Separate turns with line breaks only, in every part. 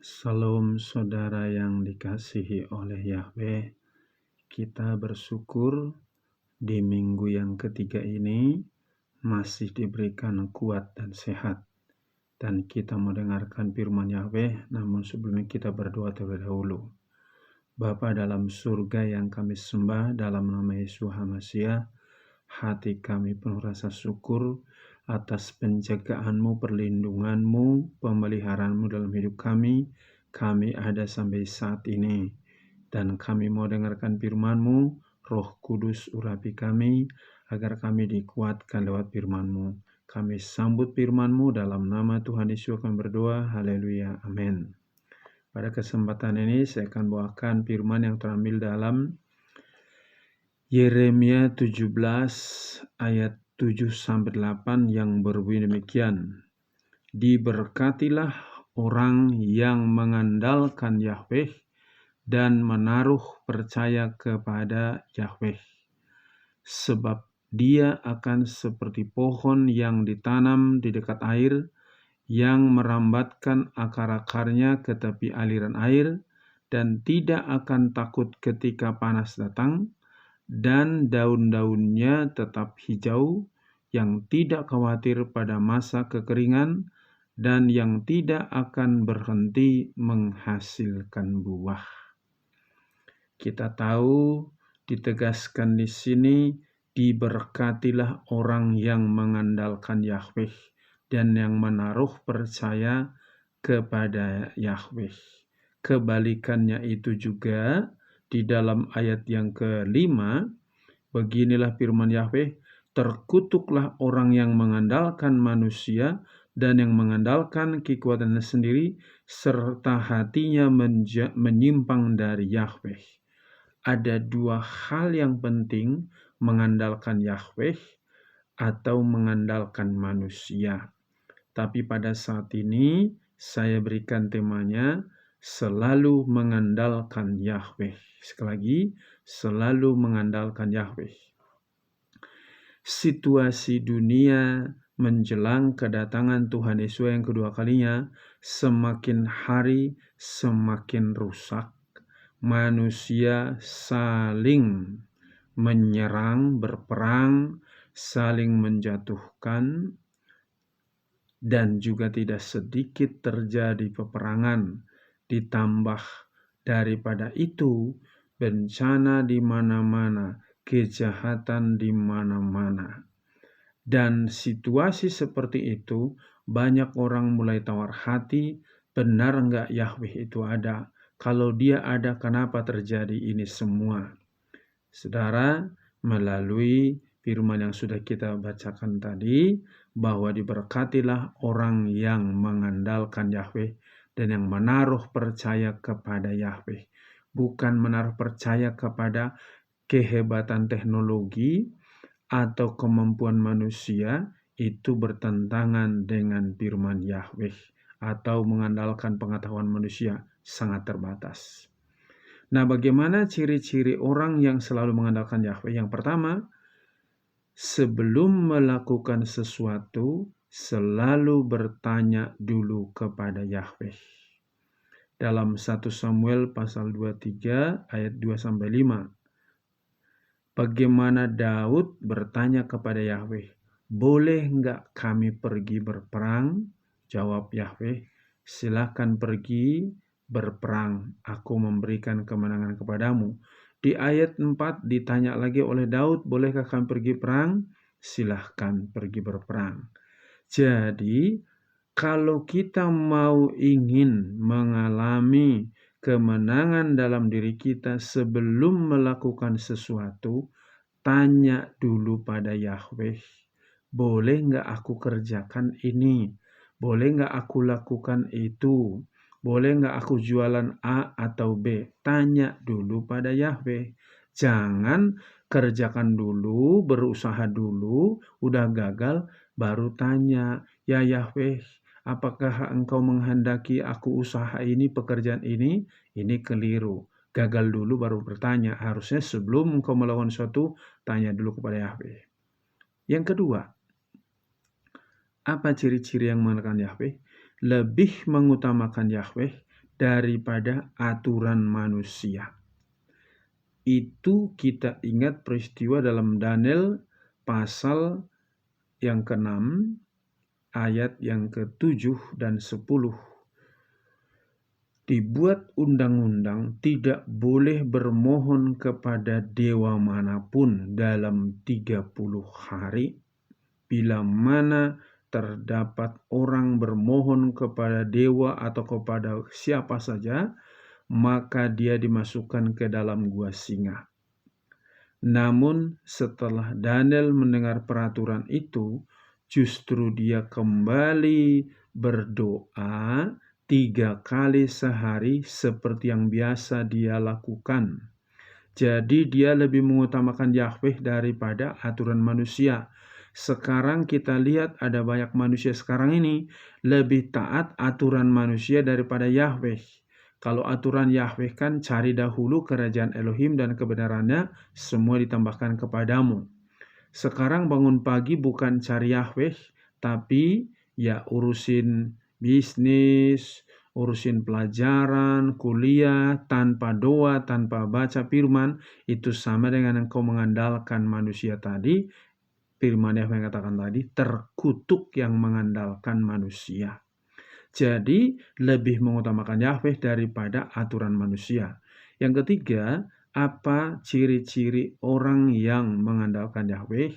Salam saudara yang dikasihi oleh Yahweh, kita bersyukur di minggu yang ketiga ini masih diberikan kuat dan sehat. Dan kita mendengarkan firman Yahweh, namun sebelumnya kita berdoa terlebih dahulu. Bapa dalam surga yang kami sembah dalam nama Yesus HaMasiah, hati kami penuh rasa syukur atas penjagaanmu, perlindunganmu, pemeliharaanmu dalam hidup kami. Kami ada sampai saat ini, dan kami mau dengarkan firman-Mu. Roh Kudus urapi kami, agar kami dikuatkan lewat firman-Mu. Kami sambut firman-Mu dalam nama Tuhan Yesus kami berdoa. Haleluya, amin. Pada kesempatan ini saya akan bawakan firman yang terambil dalam Yeremia 17 ayat 7-8 yang berbunyi demikian. Diberkatilah orang yang mengandalkan Yahweh dan menaruh percaya kepada Yahweh, sebab dia akan seperti pohon yang ditanam di dekat air, yang merambatkan akar-akarnya ke tepi aliran air, dan tidak akan takut ketika panas datang, dan daun-daunnya tetap hijau, yang tidak khawatir pada masa kekeringan, dan yang tidak akan berhenti menghasilkan buah. Kita tahu ditegaskan di sini, diberkatilah orang yang mengandalkan Yahweh dan yang menaruh percaya kepada Yahweh. Kebalikannya itu juga di dalam ayat yang kelima, beginilah firman Yahweh, terkutuklah orang yang mengandalkan manusia dan yang mengandalkan kekuatannya sendiri, serta hatinya menyimpang dari Yahweh. Ada dua hal yang penting, mengandalkan Yahweh atau mengandalkan manusia. Tapi pada saat ini saya berikan temanya, selalu mengandalkan Yahweh. Sekali lagi, selalu mengandalkan Yahweh. Situasi dunia menjelang kedatangan Tuhan Yesus yang kedua kalinya semakin hari semakin rusak. Manusia saling menyerang, berperang, saling menjatuhkan, dan juga tidak sedikit terjadi peperangan. Ditambah daripada itu, bencana di mana-mana, kejahatan di mana-mana. Dan situasi seperti itu, banyak orang mulai tawar hati, benar enggak Yahweh itu ada? Kalau dia ada, kenapa terjadi ini semua? Saudara, melalui firman yang sudah kita bacakan tadi, bahwa diberkatilah orang yang mengandalkan Yahweh dan yang menaruh percaya kepada Yahweh. Bukan menaruh percaya kepada kehebatan teknologi atau kemampuan manusia, itu bertentangan dengan firman Yahweh, atau mengandalkan pengetahuan manusia sangat terbatas. Nah, bagaimana ciri-ciri orang yang selalu mengandalkan Yahweh? Yang pertama, sebelum melakukan sesuatu, selalu bertanya dulu kepada Yahweh. Dalam 1 Samuel pasal 23 ayat 2-5. Bagaimana Daud bertanya kepada Yahweh, boleh enggak kami pergi berperang? Jawab Yahweh, silakan pergi berperang, aku memberikan kemenangan kepadamu. Di ayat 4 ditanya lagi oleh Daud, bolehkah kami pergi perang? Silahkan pergi berperang. Jadi, kalau kita mau ingin mengalami kemenangan dalam diri kita sebelum melakukan sesuatu, tanya dulu pada Yahweh, boleh enggak aku kerjakan ini? Boleh enggak aku lakukan itu? Boleh enggak aku jualan A atau B? Tanya dulu pada Yahweh. Jangan kerjakan dulu, berusaha dulu, udah gagal, baru tanya, ya Yahweh, apakah engkau menghendaki aku usaha ini, pekerjaan ini? Ini keliru. Gagal dulu baru bertanya. Harusnya sebelum engkau melakukan sesuatu, tanya dulu kepada Yahweh. Yang kedua, apa ciri-ciri yang mengandalkan Yahweh? Lebih mengutamakan Yahweh daripada aturan manusia. Itu kita ingat peristiwa dalam Daniel pasal yang ke-6 ayat yang ke-7 dan 10. Dibuat undang-undang tidak boleh bermohon kepada dewa manapun dalam 30 hari. Bila mana terdapat orang bermohon kepada dewa atau kepada siapa saja, maka dia dimasukkan ke dalam gua singa. Namun setelah Daniel mendengar peraturan itu, justru dia kembali berdoa 3 kali sehari seperti yang biasa dia lakukan. Jadi dia lebih mengutamakan Yahweh daripada aturan manusia. Sekarang kita lihat ada banyak manusia sekarang ini lebih taat aturan manusia daripada Yahweh. Kalau aturan Yahweh kan cari dahulu kerajaan Elohim dan kebenarannya, semua ditambahkan kepadamu. Sekarang bangun pagi bukan cari Yahweh, tapi ya urusin bisnis, urusin pelajaran, kuliah, tanpa doa, tanpa baca firman, itu sama dengan engkau mengandalkan manusia tadi. Firman yang mengatakan tadi, terkutuk yang mengandalkan manusia. Jadi lebih mengutamakan Yahweh daripada aturan manusia. Yang ketiga, apa ciri-ciri orang yang mengandalkan Yahweh?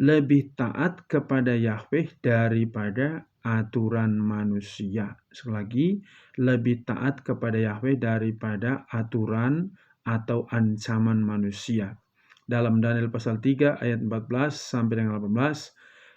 Lebih taat kepada Yahweh daripada aturan manusia. Sekali lagi, lebih taat kepada Yahweh daripada aturan atau ancaman manusia. Dalam Daniel pasal 3 ayat 14 sampai dengan 18,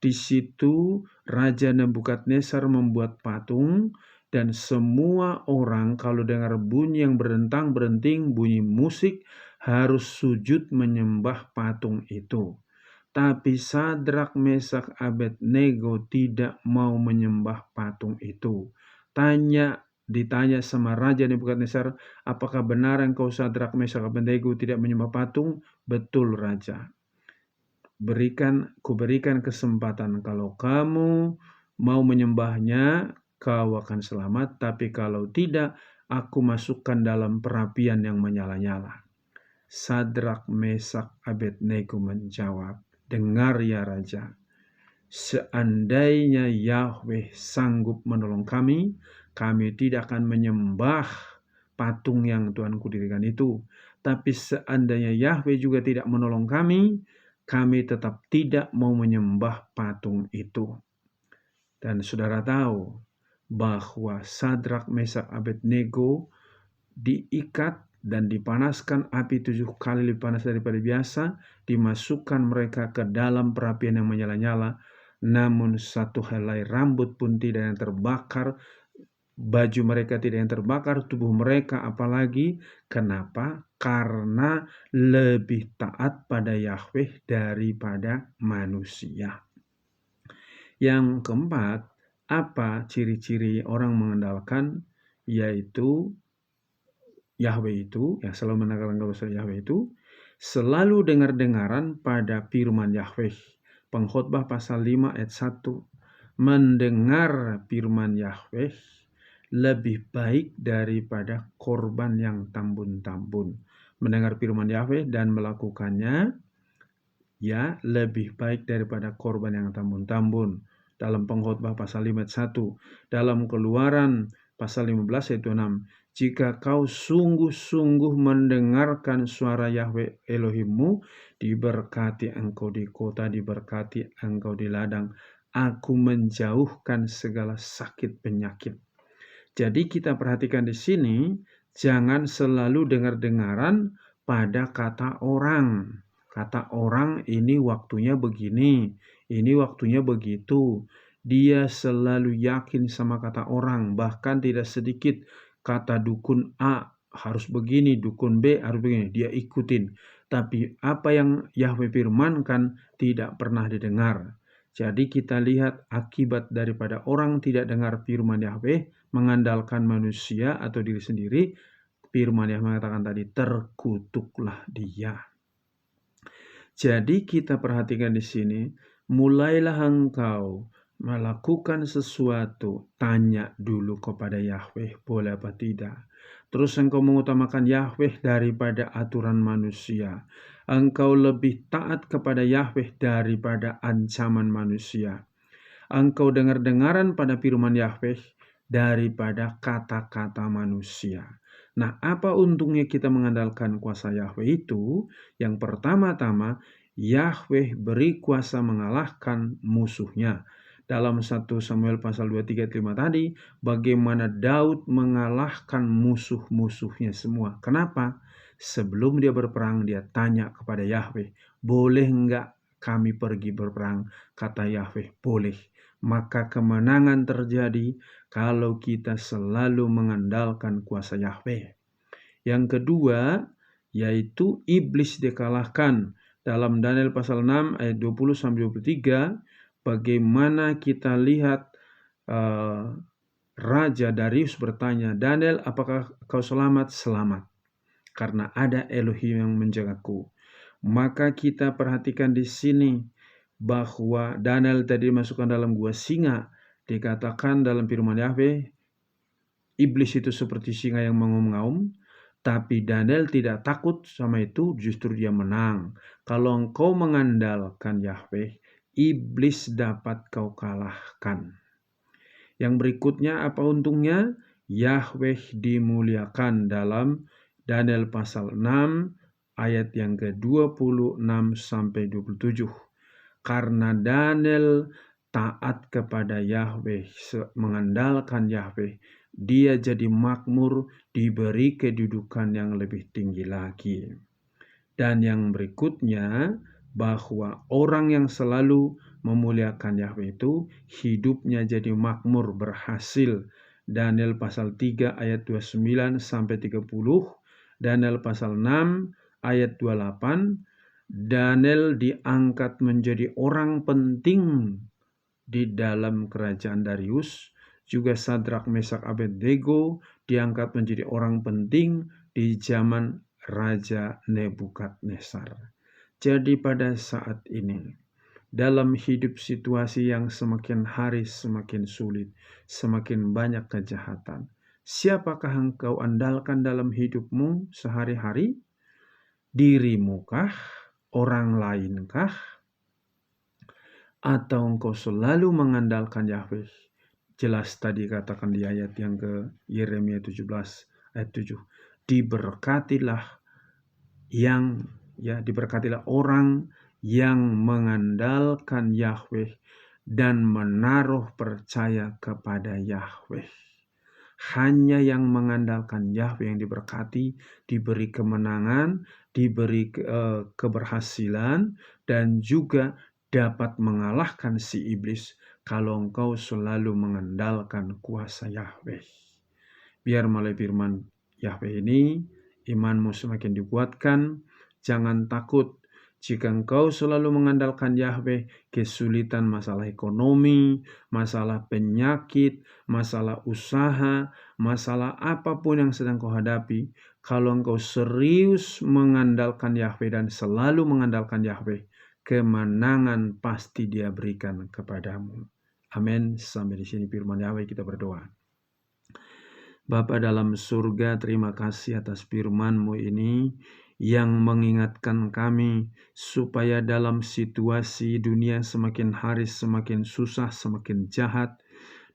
di situ Raja Nebukadnezar membuat patung dan semua orang kalau dengar bunyi yang berentang-berenting, bunyi musik, harus sujud menyembah patung itu. Tapi Sadrak, Mesak, Abednego tidak mau menyembah patung itu. Ditanya sama Raja Nebukadnezar, apakah benar engkau Sadrak, Mesak, Abednego tidak menyembah patung? Betul Raja. Kuberikan kesempatan, kalau kamu mau menyembahnya, kau akan selamat, tapi kalau tidak, aku masukkan dalam perapian yang menyala-nyala. Sadrak, Mesak, Abednego menjawab, dengar ya Raja, seandainya Yahweh sanggup menolong kami tidak akan menyembah patung yang Tuanku dirikan itu. Tapi seandainya Yahweh juga tidak menolong kami tetap tidak mau menyembah patung itu. Dan saudara tahu bahwa Sadrak, Mesak, Abednego diikat dan dipanaskan api 7 kali lebih panas daripada biasa, dimasukkan mereka ke dalam perapian yang menyala-nyala, namun satu helai rambut pun tidak yang terbakar, baju mereka tidak yang terbakar, tubuh mereka apalagi. Kenapa? Karena lebih taat pada Yahweh daripada manusia. Yang keempat, apa ciri-ciri orang mengandalkan? Yaitu Yahweh itu, yang selalu mengandalkan kebesaran Yahweh itu, selalu dengar-dengaran pada firman Yahweh. Pengkhotbah pasal 5 ayat 1. Mendengar firman Yahweh lebih baik daripada korban yang tambun-tambun. Mendengar firman Yahweh dan melakukannya ya lebih baik daripada korban yang tambun-tambun. Dalam Pengkhotbah pasal 5 ayat 1. Dalam Keluaran pasal 15 ayat 6. Jika kau sungguh-sungguh mendengarkan suara Yahweh Elohimmu, diberkati engkau di kota, diberkati engkau di ladang. Aku menjauhkan segala sakit penyakit. Jadi kita perhatikan di sini, jangan selalu dengar-dengaran pada kata orang. Kata orang ini waktunya begini, ini waktunya begitu. Dia selalu yakin sama kata orang, bahkan tidak sedikit kata dukun A harus begini, dukun B harus begini, dia ikutin. Tapi apa yang Yahweh firmankan tidak pernah didengar. Jadi kita lihat akibat daripada orang tidak dengar firman Yahweh, mengandalkan manusia atau diri sendiri, firman yang mengatakan tadi, terkutuklah dia. Jadi kita perhatikan di sini, mulailah engkau melakukan sesuatu, tanya dulu kepada Yahweh, boleh apa tidak. Terus engkau mengutamakan Yahweh daripada aturan manusia. Engkau lebih taat kepada Yahweh daripada ancaman manusia. Engkau dengar-dengaran pada firman Yahweh daripada kata-kata manusia. Nah, apa untungnya kita mengandalkan kuasa Yahweh itu? Yang pertama-tama, Yahweh beri kuasa mengalahkan musuhnya. Dalam 1 Samuel pasal 23-5 tadi, bagaimana Daud mengalahkan musuh-musuhnya semua. Kenapa? Sebelum dia berperang, dia tanya kepada Yahweh, boleh enggak kami pergi berperang? Kata Yahweh, boleh. Maka kemenangan terjadi kalau kita selalu mengandalkan kuasa Yahweh. Yang kedua, yaitu iblis dikalahkan. Dalam Daniel pasal 6 ayat 20-23, bagaimana kita lihat Raja Darius bertanya, Daniel, apakah kau selamat? Selamat, karena ada Elohim yang menjagaku. Maka kita perhatikan di sini bahwa Daniel tadi dimasukkan dalam gua singa. Dikatakan dalam firman Yahweh, iblis itu seperti singa yang mengaum-ngaum, tapi Daniel tidak takut sama itu, justru dia menang. Kalau engkau mengandalkan Yahweh, iblis dapat kau kalahkan. Yang berikutnya apa untungnya? Yahweh dimuliakan dalam Daniel pasal 6 ayat yang ke-26 sampai 27. Karena Daniel taat kepada Yahweh, mengandalkan Yahweh, dia jadi makmur, diberi kedudukan yang lebih tinggi lagi. Dan yang berikutnya, bahwa orang yang selalu memuliakan Yahweh itu hidupnya jadi makmur, berhasil. Daniel pasal 3 ayat 29 sampai 30, Daniel pasal 6 ayat 28, Daniel diangkat menjadi orang penting di dalam kerajaan Darius. Juga Sadrak, Mesak, Abednego diangkat menjadi orang penting di zaman Raja Nebukadnezar. Jadi pada saat ini, dalam hidup situasi yang semakin hari semakin sulit, semakin banyak kejahatan, siapakah engkau andalkan dalam hidupmu sehari-hari? Dirimukah? Orang lainkah? Atau engkau selalu mengandalkan Yahweh? Jelas tadi katakan di ayat yang ke Yeremia 17 ayat 7. Diberkatilah orang yang mengandalkan Yahweh dan menaruh percaya kepada Yahweh. Hanya yang mengandalkan Yahweh yang diberkati, diberi kemenangan, diberi keberhasilan, dan juga dapat mengalahkan si iblis kalau engkau selalu mengandalkan kuasa Yahweh. Biar melalui firman Yahweh ini, imanmu semakin dikuatkan. Jangan takut. Jika engkau selalu mengandalkan Yahweh, kesulitan masalah ekonomi, masalah penyakit, masalah usaha, masalah apapun yang sedang kau hadapi, kalau engkau serius mengandalkan Yahweh dan selalu mengandalkan Yahweh, kemenangan pasti Dia berikan kepadamu. Amin. Sampai di sini firman Yahweh, kita berdoa. Bapa dalam surga, terima kasih atas firman-Mu ini yang mengingatkan kami supaya dalam situasi dunia semakin hari semakin susah, semakin jahat,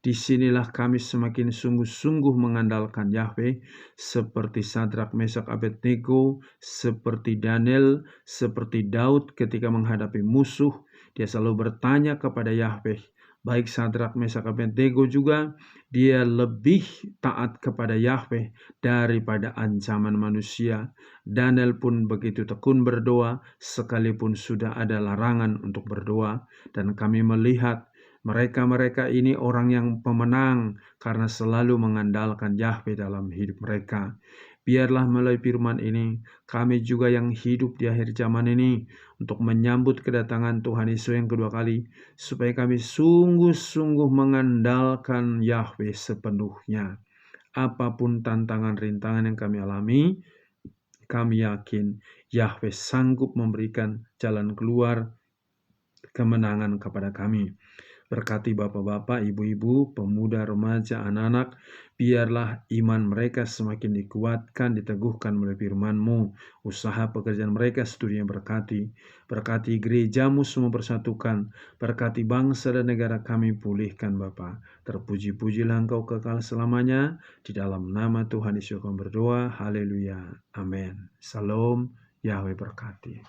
disinilah kami semakin sungguh-sungguh mengandalkan Yahweh, seperti Sadrak, Mesak, Abednego, seperti Daniel, seperti Daud ketika menghadapi musuh. Dia selalu bertanya kepada Yahweh. Baik Sadrak, Mesak, Abednego juga, dia lebih taat kepada Yahweh daripada ancaman manusia. Daniel pun begitu tekun berdoa, sekalipun sudah ada larangan untuk berdoa. Dan kami melihat mereka ini orang yang pemenang karena selalu mengandalkan Yahweh dalam hidup mereka. Biarlah melalui firman ini, kami juga yang hidup di akhir zaman ini untuk menyambut kedatangan Tuhan Yesus yang kedua kali, supaya kami sungguh-sungguh mengandalkan Yahweh sepenuhnya. Apapun tantangan rintangan yang kami alami, kami yakin Yahweh sanggup memberikan jalan keluar kemenangan kepada kami. Berkati bapak-bapak, ibu-ibu, pemuda, remaja, anak-anak. Biarlah iman mereka semakin dikuatkan, diteguhkan oleh firman-Mu. Usaha pekerjaan mereka setujunya berkati. Berkati gerejamu semua bersatukan. Berkati bangsa dan negara kami pulihkan Bapa. Terpuji-pujilah Engkau kekal selamanya. Di dalam nama Tuhan Yesus kami berdoa. Haleluya. Amin. Salam. Yahweh berkati.